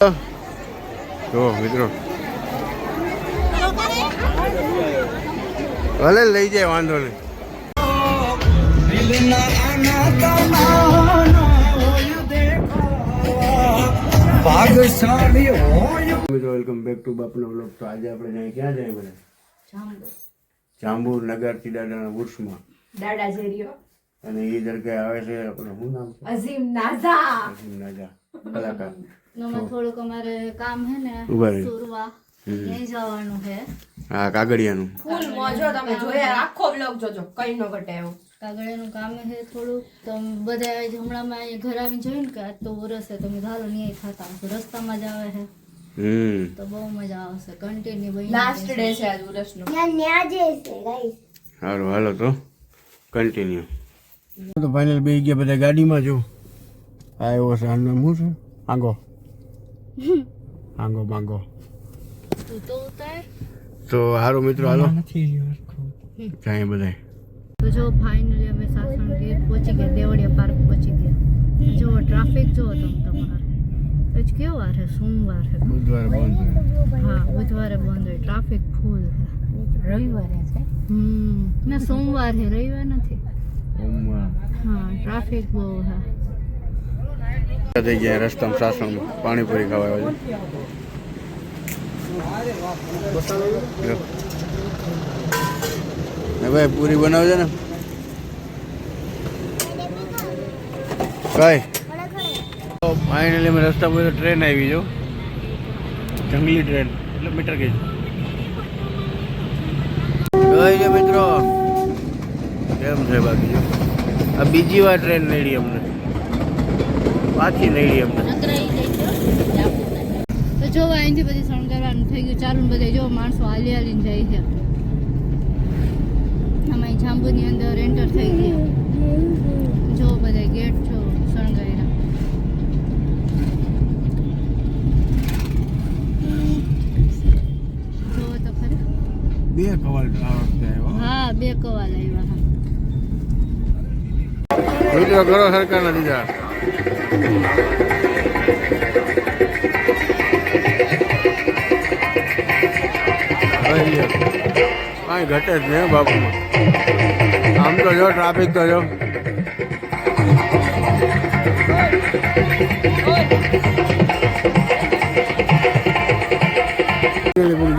જો મિત્રો ભલે લઈ જાય વાંધો નહીં. મિત્રો વેલકમ બેક ટુ બાપનો વ્લોગ. તો આજે આપણે ક્યાં જાય બધા? જાંબુ નગરથી દાદાના ઉર્સમાં દાદા જેરિયો અને એ દરગાહ આવે છે. આપણે શું નામ છે? અઝીમ નાઝા. અઝીમ નાઝા કલાકાર. થોડુંક અમારે કામ હે ને સુરવા ત્યાં જવાનું છે. હા, કાગળિયાનું ફૂલ મોજો. તમે જોયા આખો બ્લોગ જોજો, કઈ નો ઘટે એવું. કાગળિયાનું કામ છે થોડુંક. તો બધા હમણાંમાં અહીંયા ઘર આવીને જોયું ને કે આજ તો વરસ છે, તમે ધારો નહીં થતા આવશો, રસ્તામાં જ આવે છે તો બહુ મજા આવશે. કન્ટિન્યુ બની લાસ્ટ ડે છે આજ વરસનો. સારું હાલો તો કન્ટિન્યુ. તો ફાઇનલ બે ગયા બધા ગાડીમાં. જો આવ્યો છે આનું નામ શું છે? આંગો આંગો માંગો. તું તો ઉતાર. તો સારું મિત્રો હાલો જાય બધા. તો જો ફાઇનલી અમે સાસણ ગેટ પહોંચી ગયા, દેવળિયા પાર્ક પહોંચી ગયા. જો ટ્રાફિક જો તમે તમારે આજ કેવો વાર છે? સોમવાર છે, બુધવારે બંધ હોય. હા બુધવારે બંધ હોય, ટ્રાફિક ફૂલ છે. રવિવારે છે ના સોમવાર છે, રવિવાર નથી. હા ટ્રાફિક બહુ છે. થઈ ગયા રસ્તામાં સાસણમાં પાણીપુરી ખાવા આવ્યા છે. ભાઈ પૂરી બનાવજો ને કઈ. ફાઇનલી અમે રસ્તા પર ટ્રેન આવી. જો જંગલી ટ્રેન એટલે મીટર ગેજ. કઈ મિત્રો કેમ છે બાકી? જો આ બીજી વાર ટ્રેન નડી અમને, પાછી નડી અમને. તો જો અહીંથી બધી શણગારવાનું થઈ ગયું ચાલુ. બધા જો માણસો હાલી હાલીને જાય છે. અમે જાંબુની અંદર એન્ટર થઈ ગયા. જો બધા ગેટ છો શણગાર્યા. જો તો ખરે બે કવાલ હા, બે કવાલ આવ્યા. હા મિત્રો કરો સરકારના દીધા. કાંઈ ઘટે જ નહીં બાપુ. આમ તો જો ટ્રાફિક તો જો.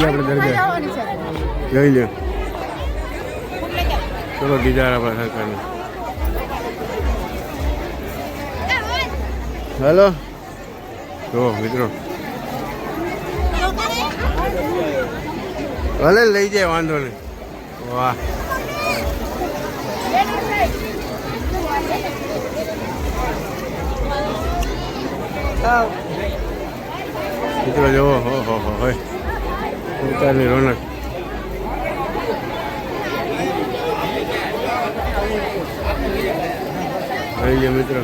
આપણે દરગાહ જોઈ લે. ચલો દીદાર આપણા સરકારને. હેલો જો મિત્રો ભલે લઈ જાય વાંધો નહીં. વાહ મિત્રો જુઓ હો હોય ઉતારની રોનક. થઈ ગયા મિત્રો.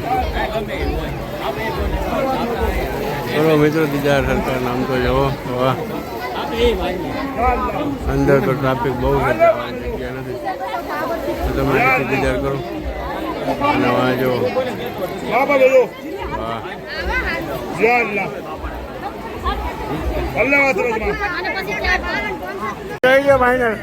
ચલો મિત્રો દીદાર સરકાર નામ તો જવો. વાહ અંદર તો ટ્રાફિક બહુ છે, જગ્યા નથી. તમે દીદાર કરો અને વાહ જો વાહ. થઈ ગયો ફાઈનલ.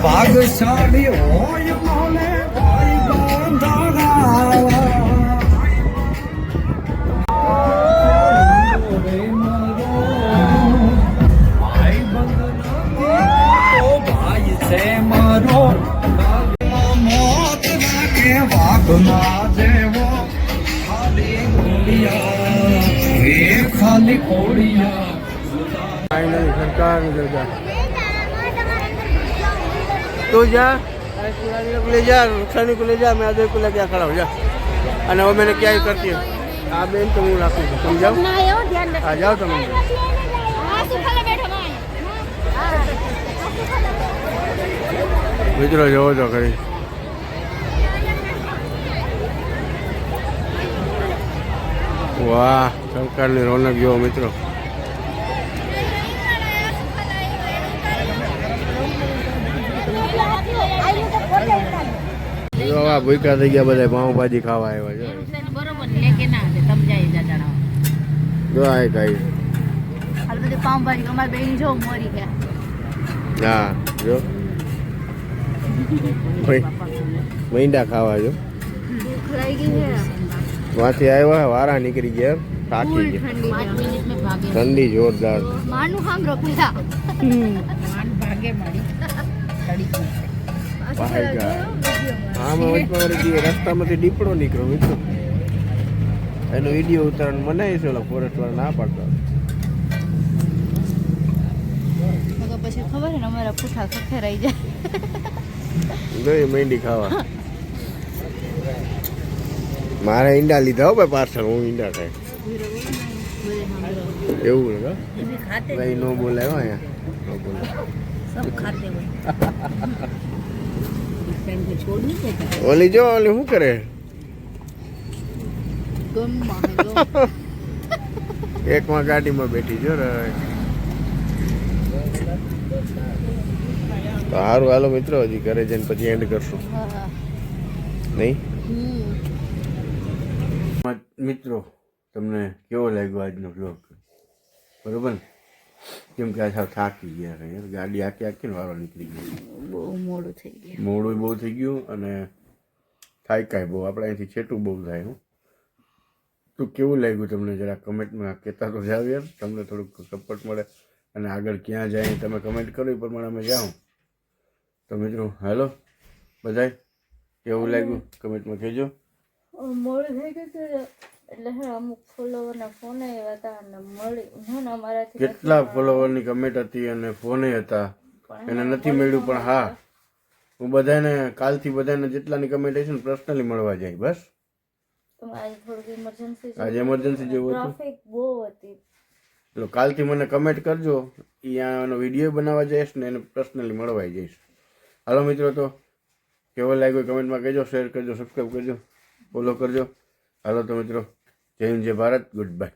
ભાગશાળી હોય મને ભાઈ બંધાવા. ભાઈ છે મારો મોત નાખે વાઘના જેવો. ખાલી કોળિયા ખાલી કોળિયા. ફાઇનલી સરકારની દરગાહ. तू जा पुरानी को ले जा, रुखसानी को ले जा, मैं आधे को लेके खड़ा हो जा. અને હવે मैंने क्या ही करती है आ बेन तो हूँ राखू समझाओ आ जाओ तुम. મિત્રો જોવો તો ખરી. વાહ, શંકરની રોનક જોવો મિત્રો. જો આ ભૂખ્યા થઈ ગયા બધા, પાઉંભાજી ખાવા આવ્યા છે. બરોબર લેકે ના આવે તમ જાય જાડા જો આ કાંઈ હાલ બધી પાઉંભાજી અમારે બેન જો મરી ગયા. હા જો મૈંડા ખાવા જો. ભૂખ લાગી ગઈ છે. વાંથી આવ્યા, વારા નીકળી ગયા, થાકી ગયા. ઠંડી 5 મિનિટમાં ભાગે. ઠંડી જોરદાર. માનું સાંભળો પેલા માન ભાગે મારી આમાં વચમાં વળી રસ્તામાંથી દીપડો નીકળ્યો મિત્રો. એનો વિડીયો ઉતારવાનું મનાય છે, ઓલા ફોરેસ્ટ વાળા ના પાડતા. પછી ખબર ને અમારા પૂઠા ખખેરાઈ જાય. જોઈ મહેંદી ખાવા. મારે ઈંડા લીધા હો ભાઈ પાર્સલ, હું ઈંડા ખાય એવું ને ભાઈ નો બોલાય અહીંયા નો બોલાય. ઓલી જો ઓલી શું કરે એકમાં ગાડીમાં બેઠી જો રે. તો સારું હાલો મિત્રો, હજી ઘરે જઈને પછી એન્ડ કરશું નહીં. મિત્રો તમને કેવો લાગ્યો આજનો બ્લોગ? બરોબર ને? કેમ કે આ સાવ થાકી ગયા યાર, ગાડી આખી વારો નીકળી ગયો. બહુ મોડું થઈ ગયું. મોડું બહુ થઈ ગયું અને થાક્યા બહુ. આપણે અહીંથી છેટું બહુ થાય. હું તો કેવું લાગ્યું તમને જરા કમેન્ટમાં કહેતા તો જાવ યાર, તમને થોડુંક સપોર્ટ મળે અને આગળ ક્યાં જાય તમે કમેન્ટ કરો, એ પ્રમાણે અમે જાઉં. તો મિત્રો હાલો બધાય, કેવું લાગ્યું કમેન્ટમાં કહેજો. મોડું થઈ ગયું એટલે હે અમુક ફોલોવરના ફોન આવ્યા હતા અને મળી ને અમારાથી કેટલા ફોલોવરની કમેન્ટ હતી અને ફોને હતા, એને નથી મળ્યું. પણ હા, હું બધાને કાલથી બધાને જેટલાની કમેન્ટ હશે ને પર્સનલી મળવા જાય. બસ આજે થોડુંક ઇમરજન્સી છે, આજે એમરજન્સી જેવું હતું, ટ્રાફિક બહુ હતી. એટલે કાલથી મને કમેન્ટ કરજો, એનો વિડીયો બનાવવા જઈશ ને એને પર્સનલી મળવા જઈશ. હાલો મિત્રો, તો કેવો લાગ્યો કમેન્ટમાં કહેજો, શેર કરજો, સબસ્ક્રાઈબ કરજો, ફોલો કરજો. હાલો તો મિત્રો, જય હિન્દ, જય ભારત, ગુડ બાય.